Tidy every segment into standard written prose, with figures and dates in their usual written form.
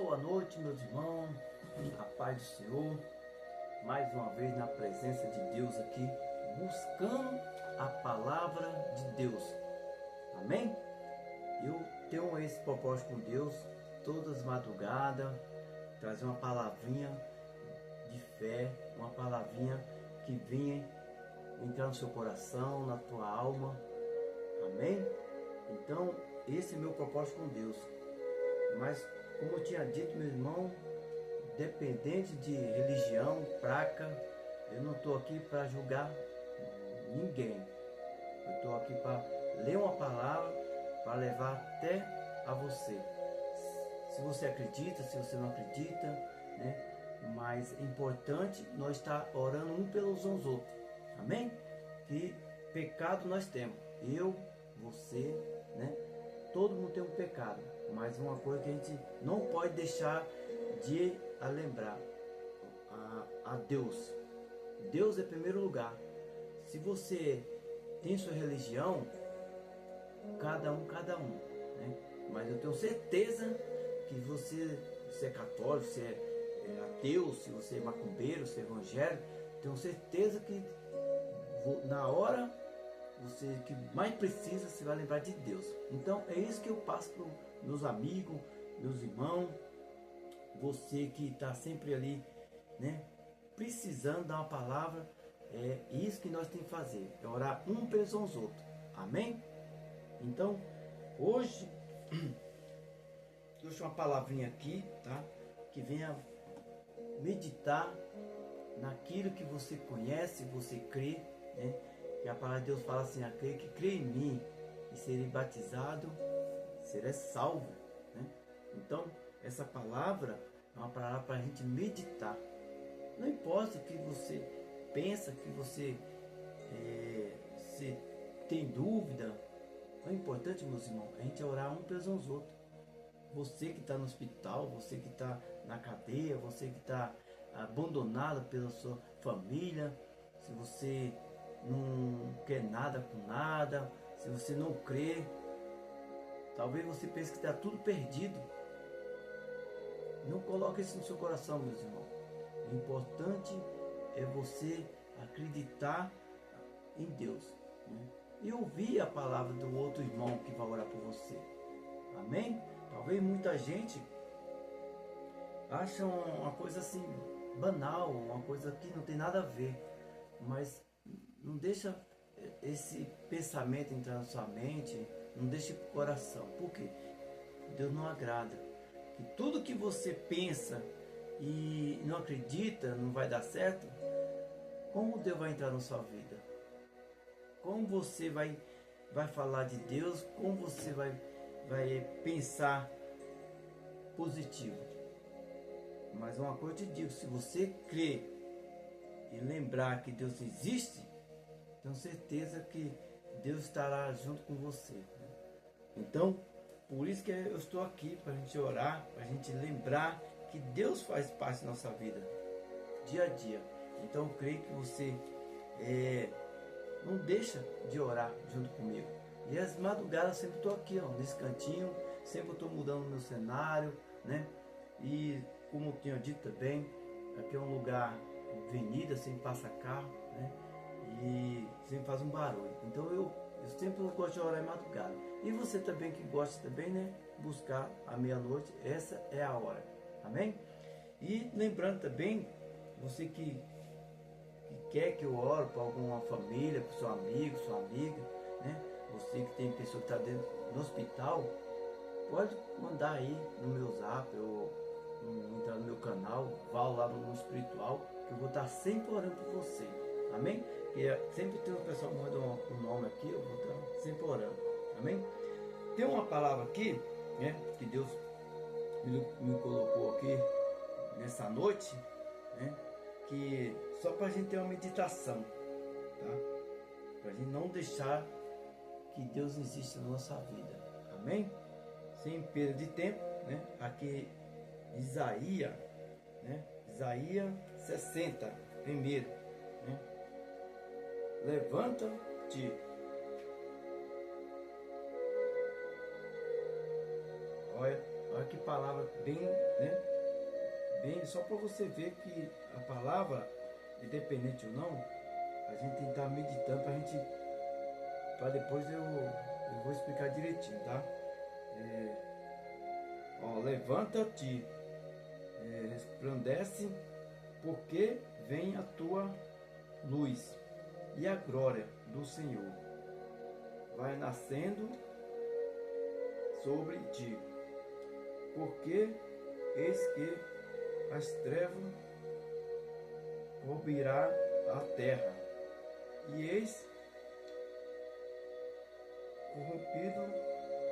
Boa noite, meus irmãos, a paz do Senhor, mais uma vez na presença de Deus aqui, buscando a palavra de Deus, amém? Eu tenho esse propósito com Deus, todas as madrugadas, trazer uma palavrinha de fé, uma palavrinha que venha entrar no seu coração, na tua alma, amém? Então, esse é meu propósito com Deus. Mas, como eu tinha dito, meu irmão, dependente de religião, praca, eu não estou aqui para julgar ninguém. Eu estou aqui para ler uma palavra, para levar até a você. Se você acredita, se você não acredita, né? Mas é importante nós estar orando um pelos outros. Amém? Que pecado nós temos. Eu, você, né? Todo mundo tem um pecado, mas uma coisa que a gente não pode deixar de lembrar a Deus. Deus é primeiro lugar. Se você tem sua religião, cada um, né? Mas eu tenho certeza que você é católico, você é ateu, se você é macumbeiro, se é evangélico, tenho certeza que na hora você que mais precisa, você vai lembrar de Deus. Então é isso que eu passo para meus amigos, meus irmãos, você que está sempre ali, né, precisando dar uma palavra. É isso que nós temos que fazer, é orar um pelos outros, amém? Então hoje trouxe uma palavrinha aqui, tá? Que venha meditar naquilo que você conhece, você crê, né? E a palavra de Deus fala assim: aquele que crê em mim e serei batizado, será salvo, né? Então, essa palavra é uma palavra para a gente meditar. Não importa o que você pensa, que você se tem dúvida. O importante, meus irmãos, é a gente orar um pelos outros. Você que está no hospital, você que está na cadeia, você que está abandonado pela sua família, se você não quer nada com nada, se você não crê, talvez você pense que está tudo perdido. Não coloque isso no seu coração, meus irmãos. O importante é você acreditar em Deus, né? E ouvir a palavra do outro irmão que vai orar por você, amém? Talvez muita gente acha uma coisa assim banal, uma coisa que não tem nada a ver, mas não deixa esse pensamento entrar na sua mente, não deixe o coração, porque Deus não agrada que tudo que você pensa e não acredita, não vai dar certo. Como Deus vai entrar na sua vida? Como você vai falar de Deus? Como você vai pensar positivo? Mas uma coisa eu te digo, se você crer e lembrar que Deus existe, tenho certeza que Deus estará junto com você, né? Então, por isso que eu estou aqui, para a gente orar, para a gente lembrar que Deus faz parte da nossa vida, dia a dia. Então eu creio que você não deixa de orar junto comigo. E as madrugadas sempre estou aqui, ó, nesse cantinho, sempre estou mudando o meu cenário, né? E como eu tinha dito também, aqui é um lugar avenida, sempre passa carro, né? E sempre faz um barulho. Então eu sempre gosto de orar em madrugada. E você também que gosta também, né? Buscar à meia-noite, essa é a hora, amém? E lembrando também, você que quer que eu ore para alguma família, para o seu amigo, sua amiga, né? Você que tem pessoa que está dentro do hospital, pode mandar aí no meu zap, ou entrar no meu canal, vá lá no espiritual, que eu vou estar sempre orando por você, amém? Porque sempre tem uma pessoa que manda um nome aqui, eu vou estar sempre orando, amém? Tem uma palavra aqui, né, que Deus me colocou aqui nessa noite, né, que só para a gente ter uma meditação, tá? Para a gente não deixar que Deus exista na nossa vida, amém? Sem perda de tempo, né? Aqui Isaías, né? Isaías 60, primeiro, né? Levanta-te, olha que palavra bem, né? Bem, só para você ver que a palavra, independente ou não, a gente tem que estar meditando para depois eu vou explicar direitinho, tá? Levanta-te, resplandece, porque vem a tua luz e a glória do Senhor vai nascendo sobre ti, porque eis que as trevas cobrirá a terra, e eis corrompido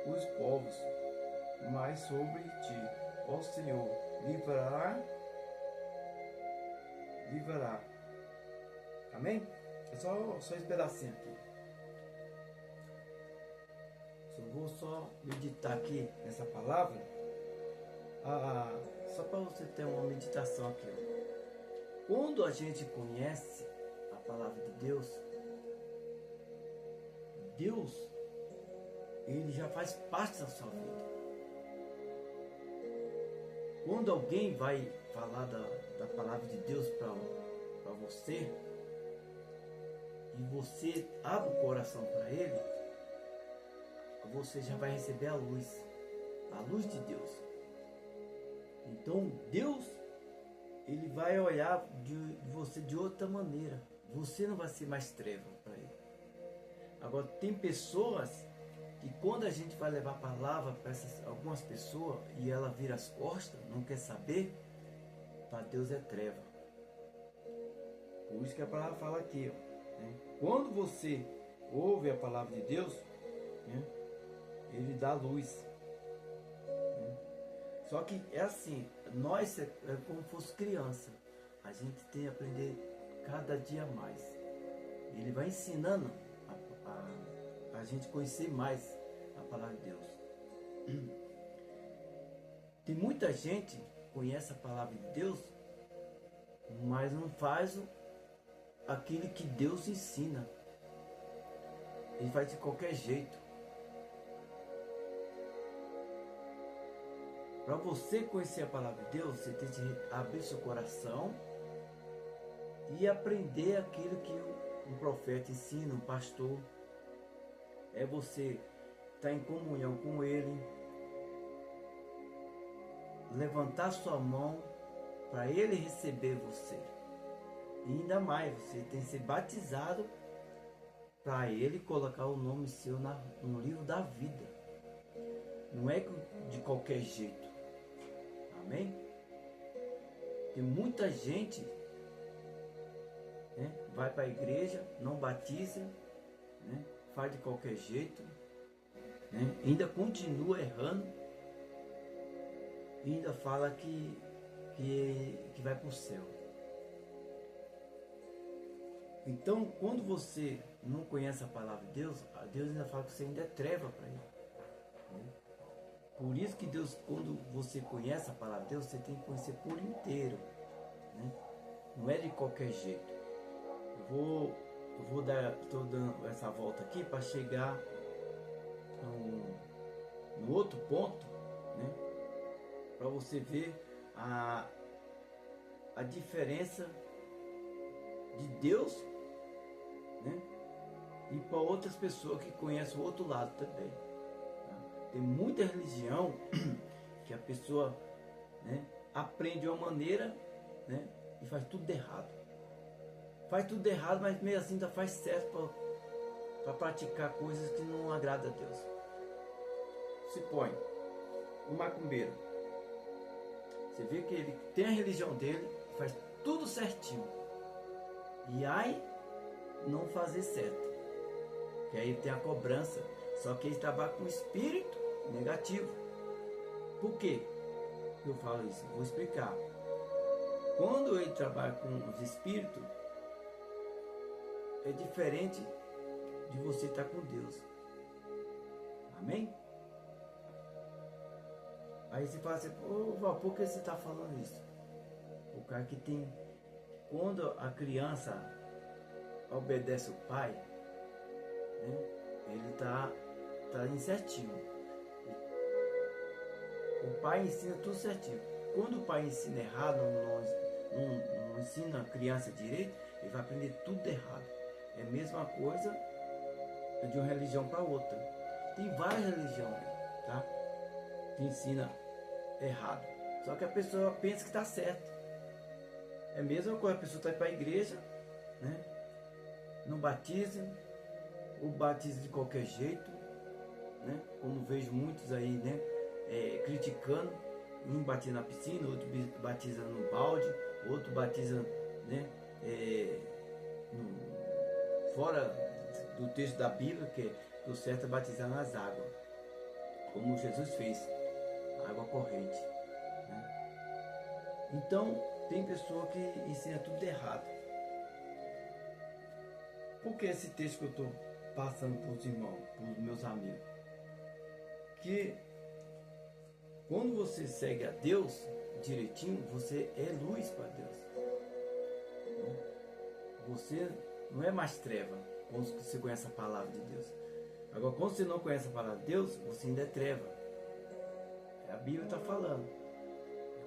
os povos, mas sobre ti, ó Senhor, livrará. Amém? É só esse pedacinho aqui. Vou só meditar aqui nessa palavra. Só para você ter uma meditação aqui. Quando a gente conhece a palavra de Deus, ele já faz parte da sua vida. Quando alguém vai falar da palavra de Deus para você, e você abre o coração para ele, você já vai receber a luz de Deus. Então Deus, ele vai olhar de você de outra maneira. Você não vai ser mais treva para ele. Agora tem pessoas que quando a gente vai levar a palavra para algumas pessoas e ela vira as costas, não quer saber, para Deus é treva. Por isso que a palavra fala aqui, né? Quando você ouve a palavra de Deus, né, ele dá luz. Né? Só que é assim, nós é como se fosse criança. A gente tem que aprender cada dia mais. Ele vai ensinando a gente conhecer mais a palavra de Deus. Tem muita gente que conhece a palavra de Deus, mas não faz aquilo que Deus ensina. Ele faz de qualquer jeito. Para você conhecer a palavra de Deus, você tem que abrir seu coração e aprender aquilo que um profeta ensina, um pastor. É você estar em comunhão com ele, levantar sua mão para ele receber você. E ainda mais, você tem que ser batizado para ele colocar o nome seu no livro da vida. Não é de qualquer jeito. Amém? Tem muita gente, né, vai para a igreja, não batiza, né, faz de qualquer jeito, né, ainda continua errando, e ainda fala que vai para o céu. Então, quando você não conhece a palavra de Deus, Deus ainda fala que você ainda é treva para ele. Né? Por isso que Deus, quando você conhece a palavra de Deus, você tem que conhecer por inteiro. Né? Não é de qualquer jeito. Estou dando essa volta aqui para chegar no outro ponto, né? Para você ver a diferença de Deus, né? E para outras pessoas que conhecem o outro lado também. Tá? Tem muita religião que a pessoa, né, aprende de uma maneira, né, e faz tudo errado. Faz tudo errado, mas mesmo assim ainda faz certo para praticar coisas que não agradam a Deus. Se põe um macumbeiro. Você vê que ele tem a religião dele, faz tudo certinho. E aí não fazer certo. Que aí tem a cobrança. Só que ele trabalha com espírito negativo. Por quê que eu falo isso? Vou explicar. Quando ele trabalha com os espíritos, é diferente de você estar com Deus. Amém? Aí você fala assim, por que você está falando isso? O cara que tem... Quando a criança obedece o pai, né, ele está incertinho. O pai ensina tudo certinho. Quando o pai ensina errado, não ensina a criança direito, ele vai aprender tudo errado. É a mesma coisa de uma religião para outra. Tem várias religiões, tá? Que ensina errado. Só que a pessoa pensa que está certo. É a mesma coisa, a pessoa está indo para a igreja, né? Não batiza, ou batiza de qualquer jeito, né? Como vejo muitos aí, né? Criticando, um batiza na piscina, outro batiza no balde, outro batiza, né? Fora do texto da Bíblia, que o certo é batizar nas águas, como Jesus fez, água corrente, né? Então, tem pessoa que ensina tudo errado. Por que esse texto que eu estou passando para os irmãos, para os meus amigos? Que quando você segue a Deus direitinho, você é luz para Deus. Você não é mais treva quando você conhece a palavra de Deus. Agora, quando você não conhece a palavra de Deus, você ainda é treva. A Bíblia está falando.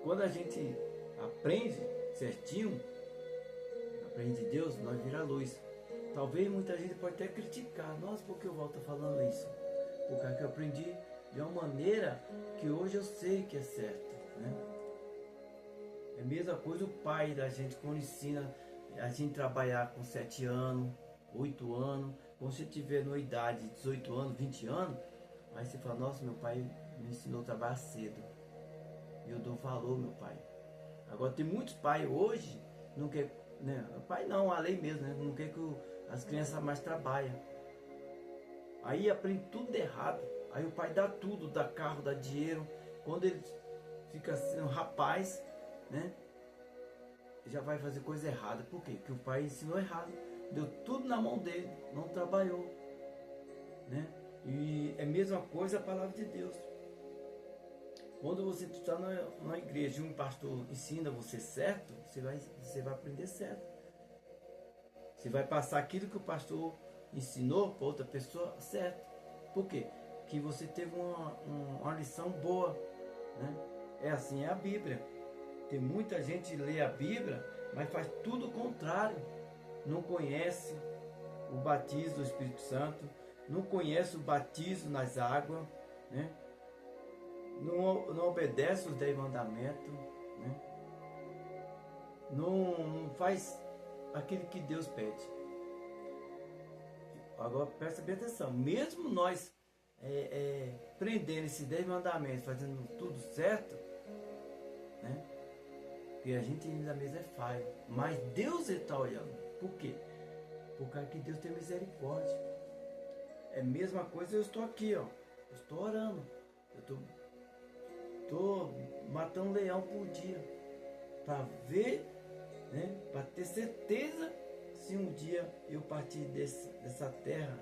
Quando a gente aprende certinho, aprende de Deus, nós vira luz. Talvez muita gente pode até criticar. Nossa, por que o Walter está falando isso? Porque eu aprendi de uma maneira que hoje eu sei que é certo, né? É a mesma coisa o pai da gente quando ensina a gente trabalhar com 7 anos, 8 anos. Quando você tiver na idade de 18 anos, 20 anos, aí você fala, nossa, meu pai me ensinou a trabalhar cedo. E eu dou valor, meu pai. Agora tem muitos pais hoje, não quer, né? O pai não, a lei mesmo, né? Não quer que as crianças mais trabalhem. Aí aprende tudo errado. Aí o pai dá tudo, dá carro, dá dinheiro. Quando ele fica assim, um rapaz, né? Já vai fazer coisa errada. Por quê? Porque o pai ensinou errado. Deu tudo na mão dele, não trabalhou, né? E é a mesma coisa a palavra de Deus. Quando você está na igreja e um pastor ensina você certo, você vai aprender certo. Você vai passar aquilo que o pastor ensinou para outra pessoa certo. Por quê? Que você teve uma lição boa, né? É assim, é a Bíblia. Tem muita gente que lê a Bíblia, mas faz tudo o contrário. Não conhece o batismo do Espírito Santo, não conhece o batismo nas águas, né? Não obedece os 10 mandamentos, né? Não faz aquilo que Deus pede. Agora presta bem atenção, mesmo nós prendendo esses 10 mandamentos, fazendo tudo certo, né? Porque a gente ainda mesmo é falho, mas Deus está olhando. Por quê? Por causa que Deus tem misericórdia. É a mesma coisa, eu estou aqui, ó. Eu estou orando. Eu estou matando um leão por dia. Para ver, né? Para ter certeza se um dia eu partir dessa terra,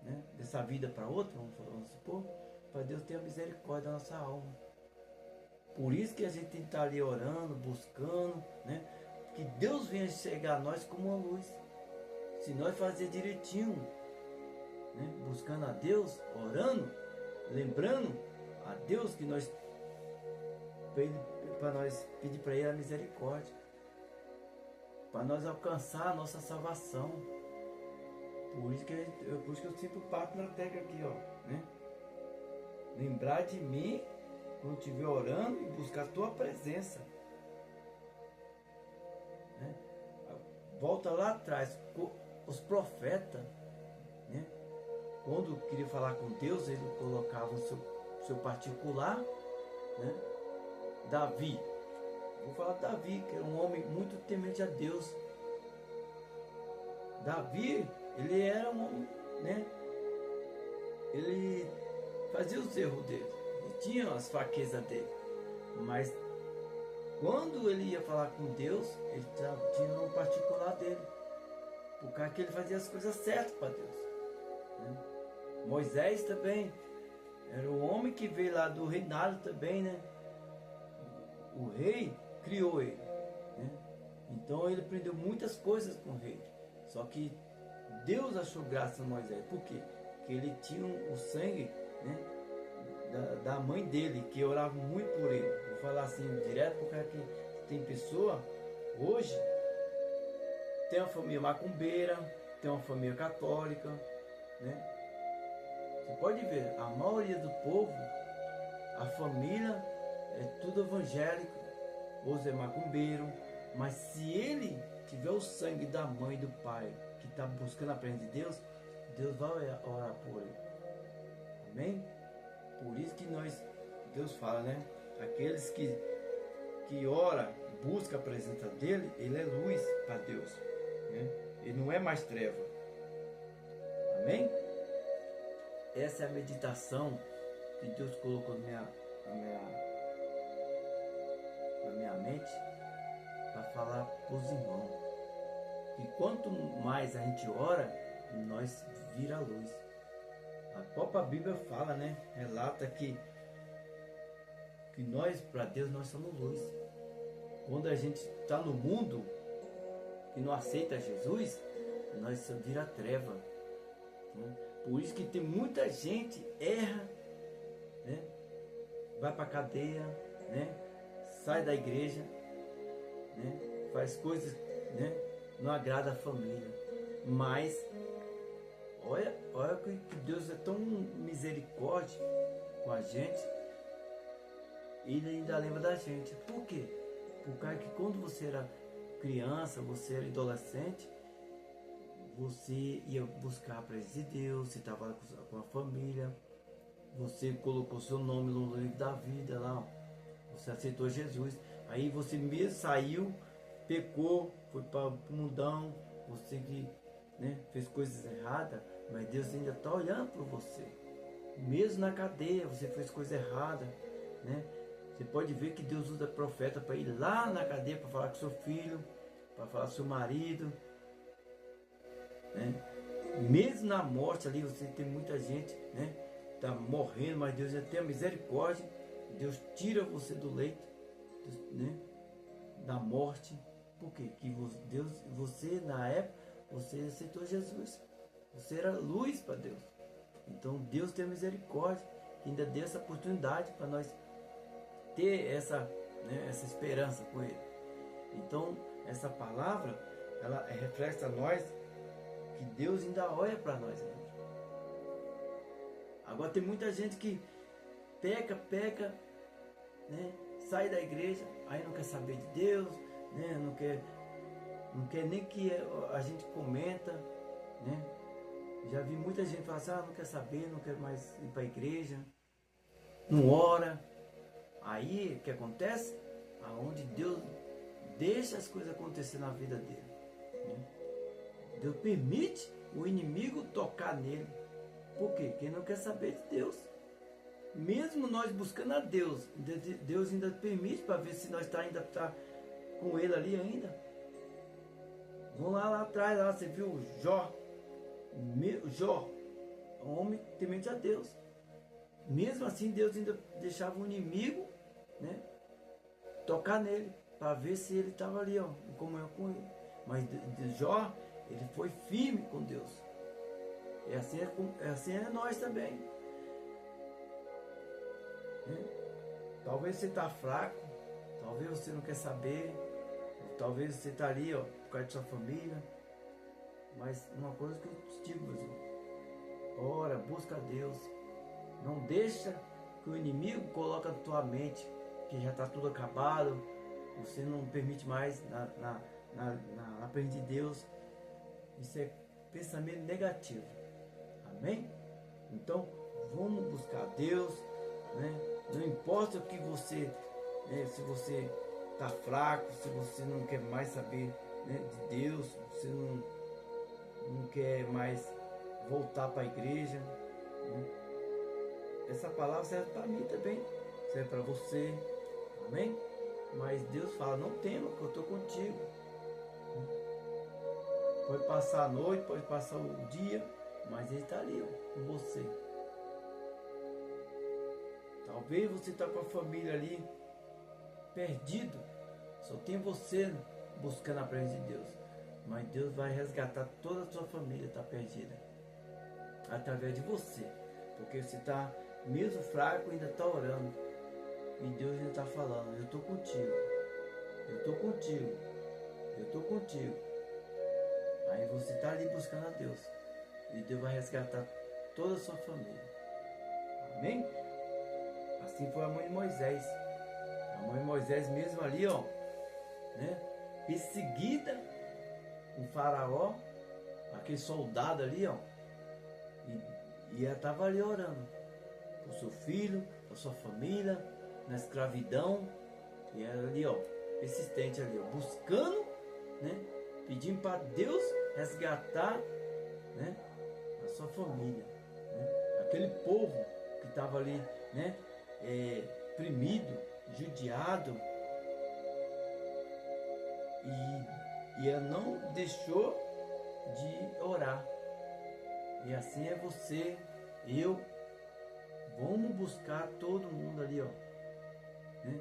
né? Dessa vida para outra, vamos supor, para Deus ter a misericórdia da nossa alma. Por isso que a gente tem que estar ali orando, buscando, né? Que Deus venha chegar a nós como uma luz. Se nós fazer direitinho, né? Buscando a Deus, orando, lembrando a Deus que nós para nós pedir para Ele a misericórdia, para nós alcançar a nossa salvação. Por isso que eu sempre bato na tecla aqui, ó, né? Lembrar de mim quando estiver orando e buscar a tua presença, né? Volta lá atrás, os profetas, né? Quando queria falar com Deus, ele colocava o seu particular, né? Davi, vou falar de Davi, que era um homem muito temente a Deus. Davi, ele era um homem, né? Ele fazia os erros dele, ele tinha as fraquezas dele, mas quando ele ia falar com Deus, ele tinha um particular dele, por causa que ele fazia as coisas certas para Deus, né? Moisés também era um homem que veio lá do reinado também, né? O rei criou ele, né? Então ele aprendeu muitas coisas com o rei. Só que Deus achou graça em Moisés. Por quê? Porque ele tinha o sangue, né, da mãe dele, que orava muito por ele. Vou falar assim direto, porque aqui tem pessoa, hoje, tem uma família macumbeira, tem uma família católica, né? Você pode ver, a maioria do povo, a família é tudo evangélico, ou é macumbeiro, mas se ele tiver o sangue da mãe e do pai, que está buscando a presença de Deus, Deus vai orar por ele. Amém? Por isso que Deus fala, né? Aqueles que ora, busca a presença dele, ele é luz para Deus, né? Ele não é mais treva. Amém? Essa é a meditação que Deus colocou na minha mente para falar para os irmãos. E quanto mais a gente ora, nós vira a luz. A própria Bíblia fala, né? Relata que nós, para Deus, nós somos luz. Quando a gente está no mundo e não aceita Jesus, nós vira treva. Né? Por isso que tem muita gente erra, né? Vai para a cadeia, né? Sai da igreja, né? Faz coisas, né? Não agrada a família. Mas olha que Deus é tão misericórdia com a gente. Ele ainda lembra da gente. Por quê? Por causa que quando você era criança, você era adolescente, você ia buscar a presença de Deus, você estava com a família, você colocou seu nome no livro da vida lá, você aceitou Jesus, aí você mesmo saiu, pecou, foi para o mundão, você que, né, fez coisas erradas, mas Deus ainda está olhando para você. Mesmo na cadeia, você fez coisa errada, né? Você pode ver que Deus usa profeta para ir lá na cadeia para falar com seu filho, para falar com seu marido, né? Mesmo na morte ali, você tem muita gente, né? Tá morrendo, mas Deus já tem a misericórdia. Deus tira você do leito, né? Da morte. Por quê? Que você na época, você aceitou Jesus. Você era luz para Deus. Então Deus tem misericórdia, que ainda deu essa oportunidade para nós ter essa, né, essa esperança com Ele. Então essa palavra, ela reflete a nós que Deus ainda olha para nós. Agora tem muita gente que peca, né, sai da igreja, aí não quer saber de Deus, né, não quer nem que a gente comenta, né? Já vi muita gente falar assim, não quer saber, não quer mais ir para a igreja, não ora. Aí o que acontece? Aonde Deus deixa as coisas acontecer na vida dele, né? Deus permite o inimigo tocar nele. Por quê? Porque ele não quer saber de Deus. Mesmo nós buscando a Deus, Deus ainda permite para ver se nós ainda está com ele ali ainda. Vamos lá atrás, lá, você viu Jó, um homem temente a Deus. Mesmo assim, Deus ainda deixava o inimigo, né, tocar nele, para ver se ele estava ali, ó, em comunhão com ele. Mas Jó, ele foi firme com Deus. E assim é nós também. Né? Talvez você está fraco, talvez você não quer saber, talvez você está ali, ó, por causa de sua família. Mas uma coisa que eu te digo, meu irmão, ora, busca a Deus. Não deixa que o inimigo coloque na tua mente que já está tudo acabado, você não permite mais na presença de Deus. Isso é pensamento negativo. Amém? Então, vamos buscar Deus, né? Não importa o que você, né, se você está fraco, se você não quer mais saber, né, de Deus, você não quer mais voltar para a igreja, né? Essa palavra serve para mim também, serve para você, amém? Mas Deus fala, não tema, que eu estou contigo. Pode passar a noite, pode passar o dia, mas Ele está ali, ó, com você. Talvez você está com a família ali, perdido, só tem você buscando a presença de Deus. Mas Deus vai resgatar toda a sua família que está perdida, através de você. Porque você está mesmo fraco, ainda está orando. E Deus ainda está falando, eu estou contigo, eu estou contigo, eu estou contigo. Aí você está ali buscando a Deus. E Deus vai resgatar toda a sua família. Amém? Assim foi a mãe de Moisés. A mãe de Moisés mesmo ali, ó, né? Perseguida com o faraó, aquele soldado ali, ó. E ela estava ali orando por seu filho, por sua família, na escravidão. E ela ali, ó, persistente ali, ó, buscando, né? Pedindo para Deus resgatar, né? A sua família, né? Aquele povo que estava ali, né? Oprimido, judiado. E ela não deixou de orar. E assim é você, eu, vamos buscar todo mundo ali, ó, né?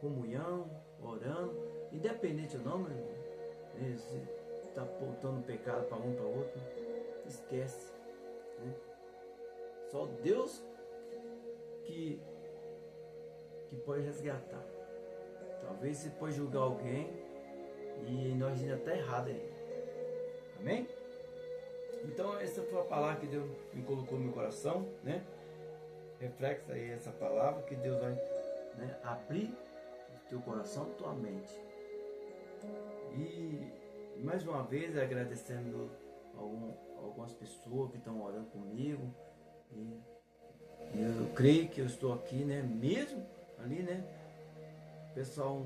Comunhão, orando, independente ou não, meu irmão, né? Se está apontando pecado para um para outro, esquece, né? Só Deus que pode resgatar. Talvez você pode julgar alguém e nós ainda está errado aí. Amém? Então essa foi a palavra que Deus me colocou no meu coração, né? Reflexa aí essa palavra que Deus vai, né, abrir o teu coração, tua mente. E mais uma vez agradecendo algumas pessoas que estão orando comigo. E eu creio que eu estou aqui, né? Mesmo ali, né? O pessoal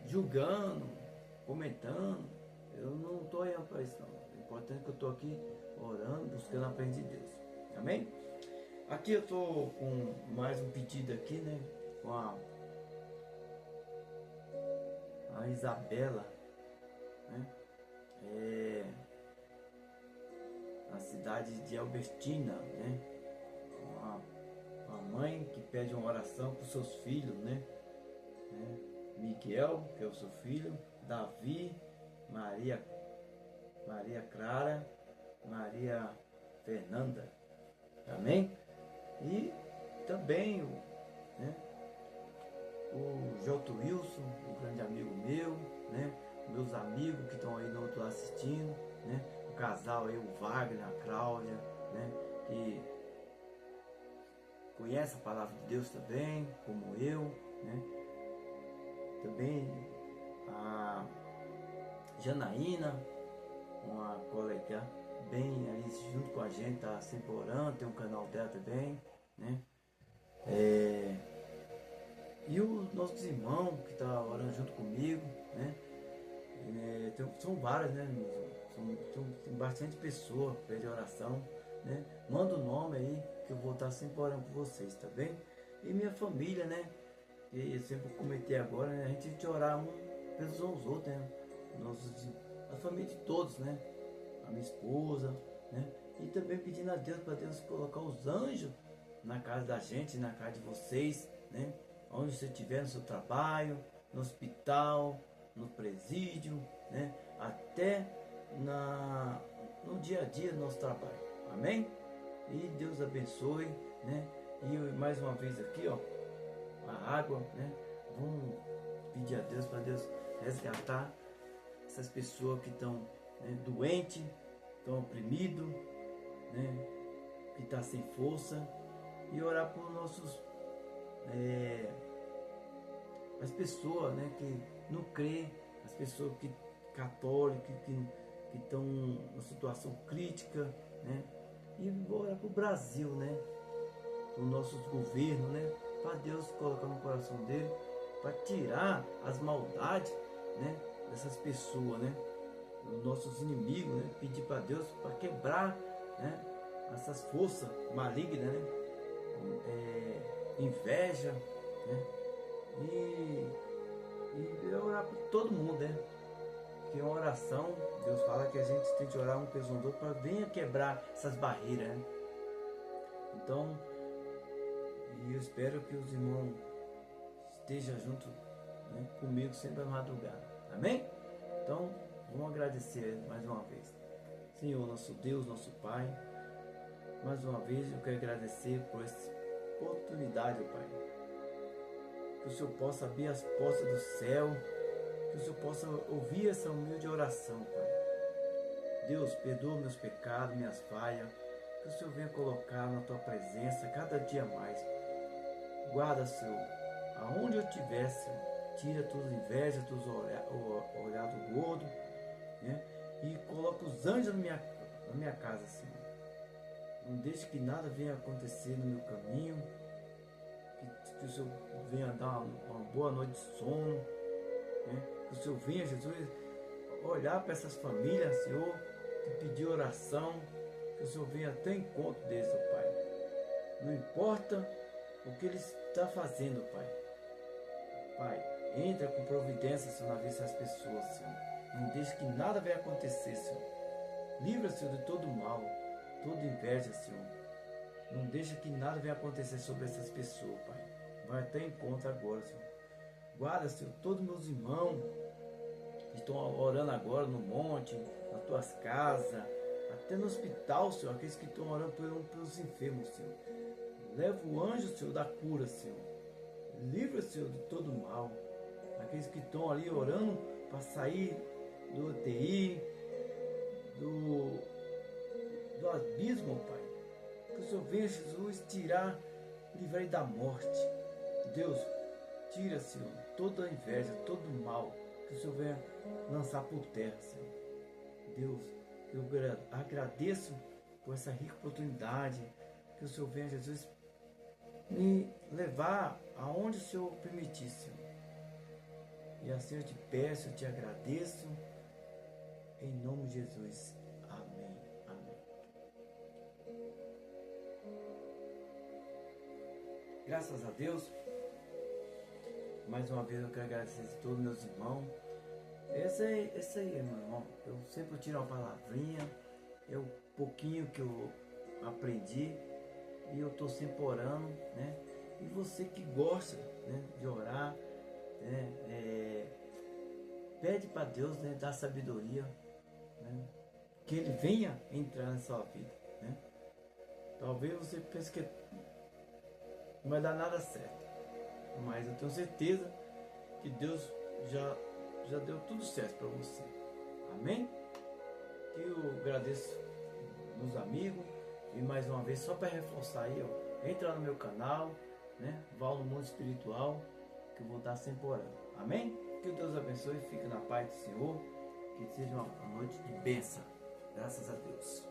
julgando, comentando. Eu não estou olhando para isso não. O importante é que eu estou aqui orando, buscando a presença de Deus. Amém? Aqui eu estou com mais um pedido aqui, né? Com a Isabela, né? Na cidade de Albertina, né? Uma mãe que pede uma oração para os seus filhos, né? Miguel, que é o seu filho, Davi, Maria Clara, Maria Fernanda. Amém? E também o Jota Wilson, um grande amigo meu, né? Meus amigos que estão aí no outro lado assistindo, né? O casal aí, o Wagner, a Cláudia, né? Que conhece a palavra de Deus também, como eu, né? Também a Janaína, uma colega bem ali junto com a gente, tá sempre orando, tem um canal dela também, né? E os nossos irmãos que estão orando junto comigo, né? São várias, né? Tem bastante pessoas que pedem oração, né? Manda o nome aí que eu vou estar sempre orando por vocês, tá bem? E minha família, né? E eu sempre comentei agora, né? A gente tem que orar pelos outros, né? A família de todos, né? A minha esposa, né? E também pedindo a Deus para Deus colocar os anjos na casa da gente, na casa de vocês, né? Onde você estiver, no seu trabalho, no hospital, no presídio, né? Até no dia a dia do nosso trabalho. Amém? E Deus abençoe, né? E mais uma vez aqui, ó, a água, né? Vamos pedir a Deus para Deus resgatar essas pessoas que estão, né, doentes, estão oprimidos, né? Que estão sem força, e orar por nossos as pessoas, né, que não crê, as pessoas que católicas que estão numa situação crítica, né? E orar para o Brasil, né? Os nossos governos, né? Para Deus colocar no coração dele, para tirar as maldades, né? Dessas pessoas, né? Os nossos inimigos, né? Pedir para Deus para quebrar, né? Essas forças malignas, né? Inveja, né? E orar por todo mundo, né? Que é uma oração, Deus fala que a gente tem que orar um pelos outros para venha quebrar essas barreiras, né? Então, e eu espero que os irmãos estejam junto, né, comigo sempre à madrugada. Amém? Então, vamos agradecer mais uma vez. Senhor, nosso Deus, nosso Pai, Mais uma vez eu quero agradecer por essa oportunidade, Pai. Que o Senhor possa abrir as portas do céu, que o Senhor possa ouvir essa humilde oração, Pai. Deus, perdoa meus pecados, minhas falhas, que o Senhor venha colocar na Tua presença cada dia mais. Guarda, Senhor, aonde eu estiver, Senhor, tira toda inveja, todos olhados gordo, né? E coloca os anjos na minha casa, Senhor. Não deixe que nada venha acontecer no meu caminho, que o Senhor venha dar uma boa noite de sono, né? Que o Senhor venha, Jesus, olhar para essas famílias, Senhor, que pediu oração, que o Senhor venha até encontro deles, ó Pai. Não importa o que Ele está fazendo, Pai. Pai, entra com providência, Senhor, na vida dessas pessoas, Senhor. Não deixe que nada venha acontecer, Senhor. Livra, Senhor, de todo mal, toda inveja, Senhor. Não deixa que nada venha acontecer sobre essas pessoas, Pai. Vai até encontro agora, Senhor. Guarda, Senhor, todos meus irmãos que estão orando agora no monte, nas tuas casas, até no hospital, Senhor, aqueles que estão orando pelos enfermos, Senhor. Leva o anjo, Senhor, da cura, Senhor. Livra, Senhor, de todo mal. Aqueles que estão ali orando para sair do UTI, do abismo, Pai. Que o Senhor venha, Jesus, tirar, livrar da morte. Deus, tira, Senhor, toda a inveja, todo o mal. Que o Senhor venha lançar por terra, Senhor. Deus, eu agradeço por essa rica oportunidade. Que o Senhor venha, Jesus, me levar aonde o Senhor permitir, Senhor. E assim eu te peço, eu te agradeço. Em nome de Jesus. Amém. Amém. Graças a Deus. Mais uma vez eu quero agradecer a todos meus irmãos. Esse aí, meu irmão. Eu sempre tiro uma palavrinha. É o pouquinho que eu aprendi. E eu estou sempre orando, né? E você que gosta, né, de orar, né, pede para Deus, né, dar sabedoria, né, que Ele venha entrar na sua vida, né? Talvez você pense que não vai dar nada certo, mas eu tenho certeza que Deus já deu tudo certo para você. Amém? Que eu agradeço meus amigos. E mais uma vez, só para reforçar aí, ó, entra no meu canal, né? Val no Mundo Espiritual, que eu vou estar sempre orando. Amém? Que Deus abençoe, fique na paz do Senhor, que seja uma noite de bênção. Graças a Deus.